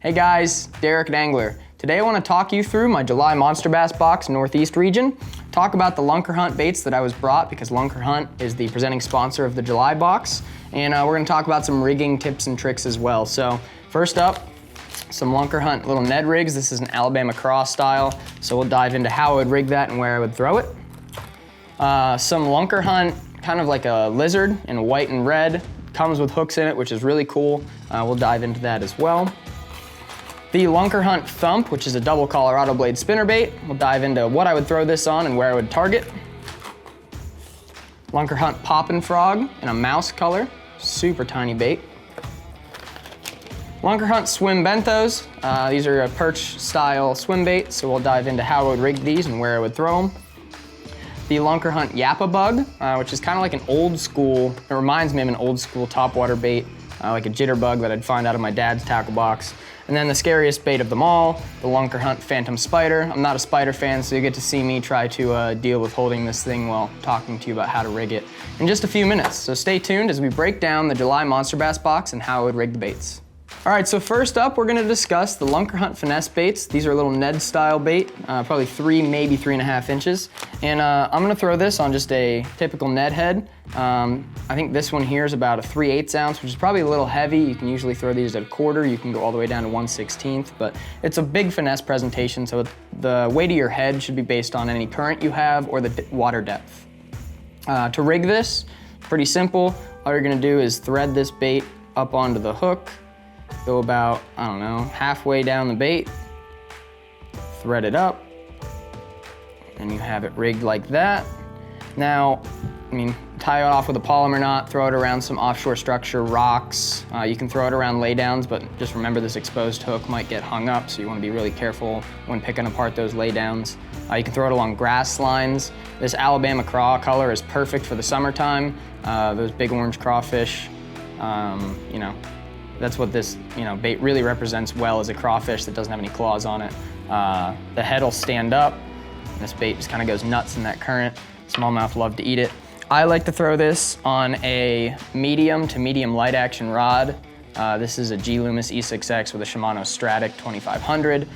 Hey guys, Derek at ANGLR. Today I want to talk you through my July Monster Bass box Northeast region, talk about the Lunkerhunt baits that I was brought because Lunkerhunt is the presenting sponsor of the July box, and we're going to talk about some rigging tips and tricks as well. So first up, some Lunkerhunt little Ned Rigs. This is an Alabama Cross style, so we'll dive into how I would rig that and where I would throw it. Some Lunkerhunt, kind of like a lizard in white and red, comes with hooks in it, which is really cool. We'll dive into that as well. The Lunkerhunt Thump, which is a double Colorado blade spinnerbait. We'll dive into what I would throw this on and where I would target. Hunt Poppin Frog in a mouse color, super tiny bait. Hunt Swim Buenos. These are a perch style swim bait, so we'll dive into how I would rig these and where I would throw them. The Hunt Yappa Bug, which is kind of like an old school, it reminds me of an old school topwater bait, like a jitterbug that I'd find out of my dad's tackle box. And then the scariest bait of them all, the Lunkerhunt Phantom Spider. I'm not a spider fan, so you get to see me try to deal with holding this thing while talking to you about how to rig it in just a few minutes. So stay tuned as we break down the July Monster Bass box and how I would rig the baits. All right, so first up, we're gonna discuss the Lunkerhunt finesse baits. These are little Ned style bait, probably 3, maybe 3.5 inches. And I'm gonna throw this on just a typical Ned head. I think this one here is about a 3/8 ounce, which is probably a little heavy. You can usually throw these at a quarter. You can go all the way down to 1/16, but it's a big finesse presentation, so the weight of your head should be based on any current you have or the water depth. To rig this, pretty simple. All you're gonna do is thread this bait up onto the hook, go about, I don't know, halfway down the bait, thread it up, and you have it rigged like that. Now, tie it off with a polymer knot, throw it around some offshore structure, rocks. You can throw it around laydowns, but just remember this exposed hook might get hung up, so you want to be really careful when picking apart those laydowns. You can throw it along grass lines. This Alabama craw color is perfect for the summertime. Those big orange crawfish, that's what this bait really represents well, is a crawfish that doesn't have any claws on it. The head will stand up, and this bait just kind of goes nuts in that current. Smallmouth love to eat it. I like to throw this on a medium to medium light action rod. This is a G Loomis E6X with a Shimano Stratic 2500.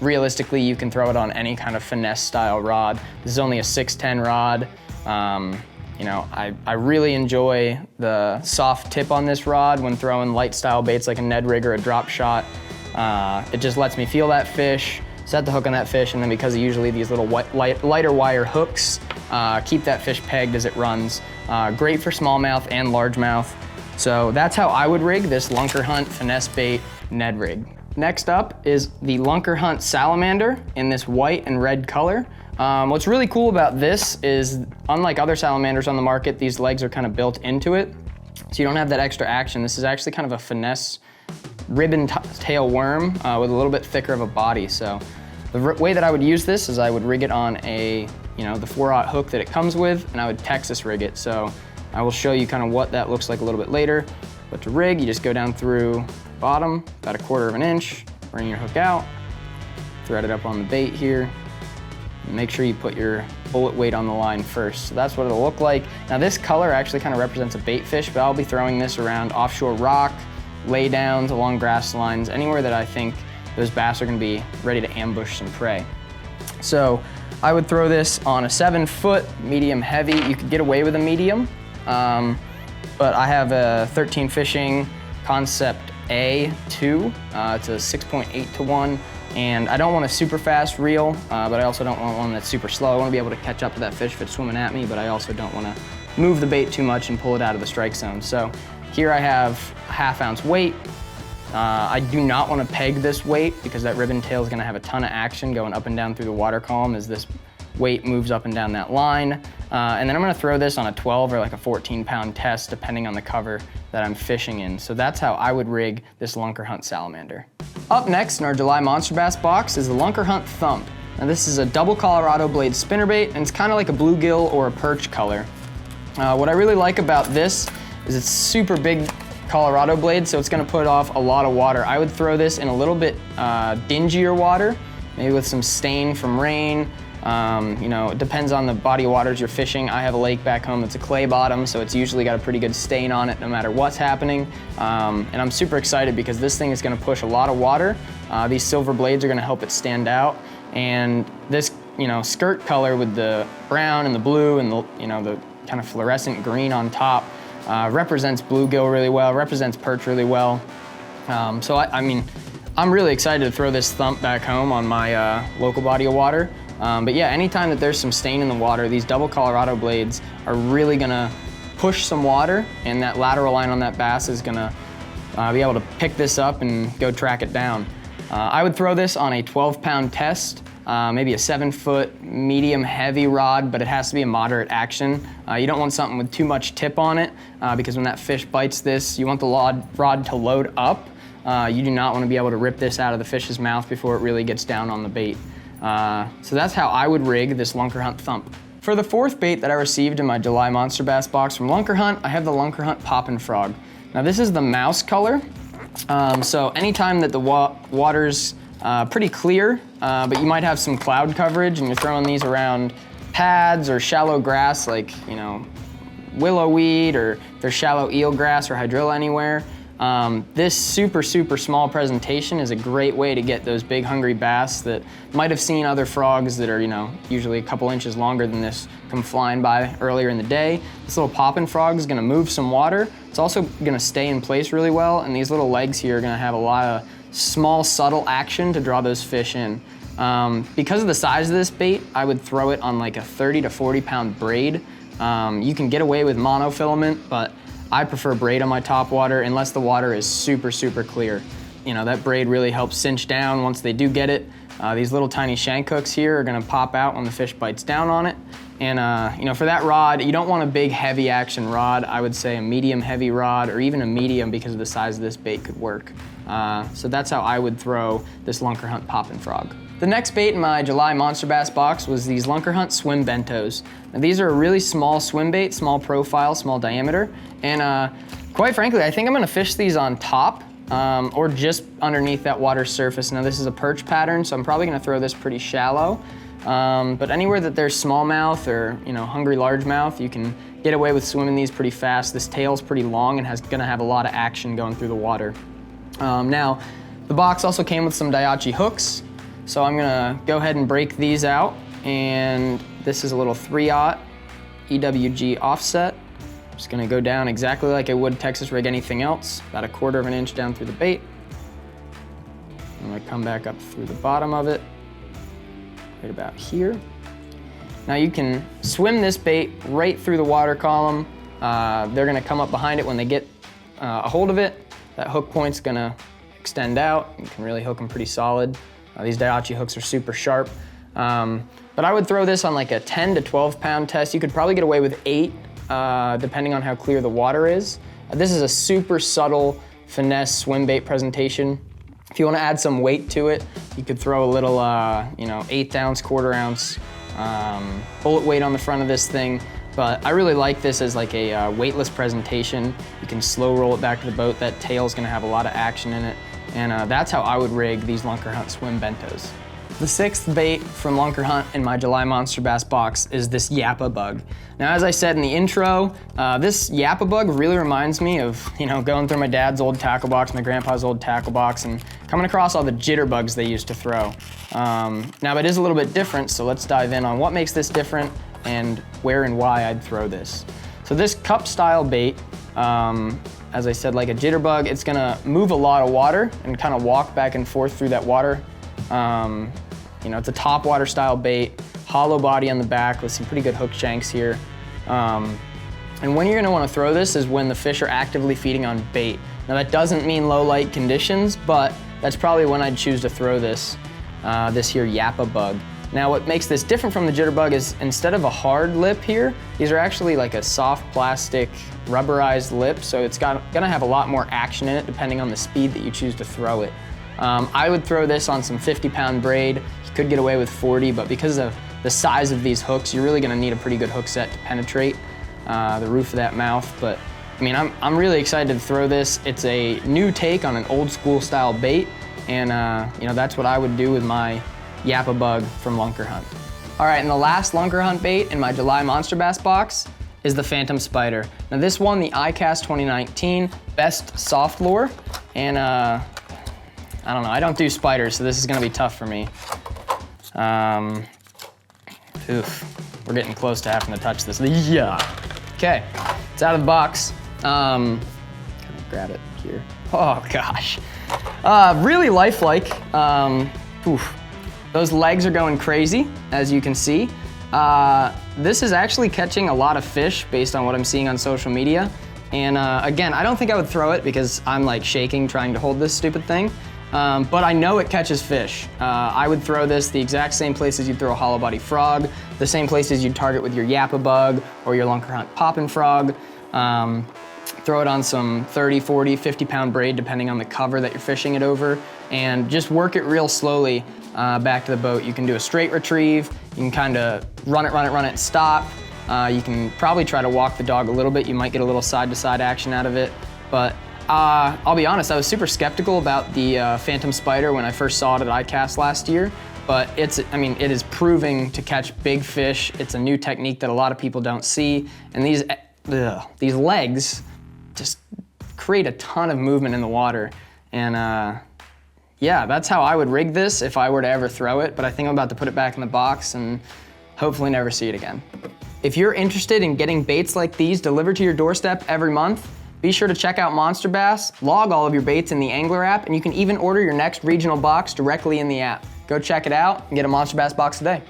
Realistically, you can throw it on any kind of finesse style rod. This is only a 610 rod. I really enjoy the soft tip on this rod when throwing light style baits like a Ned Rig or a drop shot. It just lets me feel that fish, set the hook on that fish, and then because of usually these little lighter wire hooks, keep that fish pegged as it runs. Great for smallmouth and largemouth. So that's how I would rig this Lunkerhunt finesse bait Ned Rig. Next up is the Lunkerhunt Salamander in this white and red color. What's really cool about this is, unlike other salamanders on the market, these legs are kind of built into it, so you don't have that extra action. This is actually kind of a finesse ribbon tail worm with a little bit thicker of a body. So the way that I would use this is I would rig it on the 4/0 hook that it comes with, and I would Texas rig it. So I will show you kind of what that looks like a little bit later. But to rig, you just go down through bottom, about 1/4 inch, bring your hook out, thread it up on the bait here. Make sure you put your bullet weight on the line first. So that's what it'll look like. Now this color actually kind of represents a bait fish, but I'll be throwing this around offshore rock, laydowns, along grass lines, anywhere that I think those bass are gonna be ready to ambush some prey. So I would throw this on a 7-foot medium heavy. You could get away with a medium, but I have a 13 Fishing Concept A2. It's a 6.8 to 1. And I don't want a super fast reel, but I also don't want one that's super slow. I want to be able to catch up to that fish if it's swimming at me, but I also don't want to move the bait too much and pull it out of the strike zone. So here I have a 1/2 ounce weight. I do not want to peg this weight because that ribbon tail is going to have a ton of action going up and down through the water column as this weight moves up and down that line. And then I'm going to throw this on a 12 or like a 14-pound test depending on the cover that I'm fishing in. So that's how I would rig this Lunkerhunt Salamander. Up next in our July Monster Bass box is the Lunkerhunt Thump. Now this is a double Colorado blade spinnerbait, and it's kind of like a bluegill or a perch color. What I really like about this is it's super big Colorado blade, so it's gonna put off a lot of water. I would throw this in a little bit dingier water, maybe with some stain from rain, You know, it depends on the body of waters you're fishing. I have a lake back home that's a clay bottom, so it's usually got a pretty good stain on it no matter what's happening. And I'm super excited because this thing is gonna push a lot of water. These silver blades are gonna help it stand out. And this, you know, skirt color with the brown and the blue and the, you know, the kind of fluorescent green on top represents bluegill really well, represents perch really well. So I mean, I'm really excited to throw this thump back home on my local body of water. But yeah, anytime that there's some stain in the water, these double Colorado blades are really gonna push some water, and that lateral line on that bass is gonna be able to pick this up and go track it down. I would throw this on a 12-pound test, maybe a 7-foot medium heavy rod, but it has to be a moderate action. You don't want something with too much tip on it, because when that fish bites this, you want the rod to load up. You do not want to be able to rip this out of the fish's mouth before it really gets down on the bait. So that's how I would rig this Lunkerhunt thump. For the fourth bait that I received in my July Monster Bass box from Lunkerhunt, I have the Lunkerhunt Poppin Frog. Now this is the mouse color. So anytime that the water's pretty clear, but you might have some cloud coverage and you're throwing these around pads or shallow grass like, you know, willow weed, or if there's shallow eelgrass or hydrilla anywhere, this super small presentation is a great way to get those big hungry bass that might have seen other frogs that are, you know, usually a couple inches longer than this come flying by earlier in the day. This little poppin' frog is gonna move some water. It's also gonna stay in place really well, and these little legs here are gonna have a lot of small, subtle action to draw those fish in. Because of the size of this bait, I would throw it on like a 30 to 40 pound braid. You can get away with monofilament, but I prefer braid on my top water unless the water is super clear. You know, that braid really helps cinch down once they do get it. These little tiny shank hooks here are gonna pop out when the fish bites down on it. And you know, for that rod, you don't want a big heavy action rod. I would say a medium heavy rod, or even a medium, because of the size of this bait could work. So that's how I would throw this Lunkerhunt Poppin Frog. The next bait in my July Monster Bass box was these Lunkerhunt Swim Buenos. Now these are a really small swim bait, small profile, small diameter, and quite frankly, I think I'm gonna fish these on top or just underneath that water surface. Now this is a perch pattern, so I'm probably gonna throw this pretty shallow, but anywhere that there's smallmouth or, you know, hungry largemouth, you can get away with swimming these pretty fast. This tail's pretty long and gonna have a lot of action going through the water. Now, the box also came with some Daiachi hooks, so I'm gonna go ahead and break these out, and this is a little 3/0 EWG offset. Just gonna go down exactly like I would Texas rig anything else, about 1/4 inch down through the bait. I'm gonna come back up through the bottom of it, right about here. Now you can swim this bait right through the water column. They're gonna come up behind it when they get a hold of it. That hook point's gonna extend out. You can really hook them pretty solid. These Daiachi hooks are super sharp. But I would throw this on like a 10 to 12 pound test. You could probably get away with 8, depending on how clear the water is. This is a super subtle finesse swim bait presentation. If you wanna add some weight to it, you could throw a little, you know, 1/8 ounce, 1/4 ounce bullet weight on the front of this thing. But I really like this as like a weightless presentation. You can slow roll it back to the boat. That tail's gonna have a lot of action in it. And that's how I would rig these Lunkerhunt Swim Buenos. The sixth bait from Lunkerhunt in my July Monster Bass box is this Yappa Bug. Now, as I said in the intro, this Yappa Bug really reminds me of, you know, going through my dad's old tackle box, my grandpa's old tackle box, and coming across all the jitterbugs they used to throw. Now, it is a little bit different, so let's dive in on what makes this different and where and why I'd throw this. So this cup style bait, as I said, like a jitterbug, it's gonna move a lot of water and kind of walk back and forth through that water. You know, it's a top water style bait, hollow body on the back with some pretty good hook shanks here. And when you're gonna wanna throw this is when the fish are actively feeding on bait. Now that doesn't mean low light conditions, but that's probably when I'd choose to throw this, this here Yappa Bug. Now what makes this different from the jitterbug is instead of a hard lip here, these are actually like a soft plastic rubberized lip, so it's gonna have a lot more action in it depending on the speed that you choose to throw it. I would throw this on some 50-pound braid. You could get away with 40, but because of the size of these hooks, you're really gonna need a pretty good hook set to penetrate the roof of that mouth. But I mean, I'm really excited to throw this. It's a new take on an old school style bait, and you know, that's what I would do with my Yappa Bug from Lunkerhunt. All right, and the last Lunkerhunt bait in my July Monster Bass box is the Phantom Spider. Now this won the ICAST 2019 Best Soft Lure, and I don't know, I don't do spiders, so this is gonna be tough for me. Oof, we're getting close to having to touch this. Yeah. Okay, it's out of the box. Can I grab it here? Oh gosh. Really lifelike. Oof. Those legs are going crazy, as you can see. This is actually catching a lot of fish based on what I'm seeing on social media. And again, I don't think I would throw it because I'm like shaking trying to hold this stupid thing. But I know it catches fish. I would throw this the exact same places you'd throw a hollow body frog, the same places you'd target with your Yappa Bug or your Lunkerhunt Poppin Frog. Throw it on some 30, 40, 50-pound braid depending on the cover that you're fishing it over, and just work it real slowly back to the boat. You can do a straight retrieve, you can kind of run it, and stop. You can probably try to walk the dog a little bit. You might get a little side-to-side action out of it, but I'll be honest, I was super skeptical about the Phantom Spider when I first saw it at ICAST last year, but it is proving to catch big fish. It's a new technique that a lot of people don't see, and these legs just create a ton of movement in the water. And yeah, that's how I would rig this if I were to ever throw it, but I think I'm about to put it back in the box and hopefully never see it again. If you're interested in getting baits like these delivered to your doorstep every month, be sure to check out Monster Bass, log all of your baits in the ANGLR app, and you can even order your next regional box directly in the app. Go check it out and get a Monster Bass box today.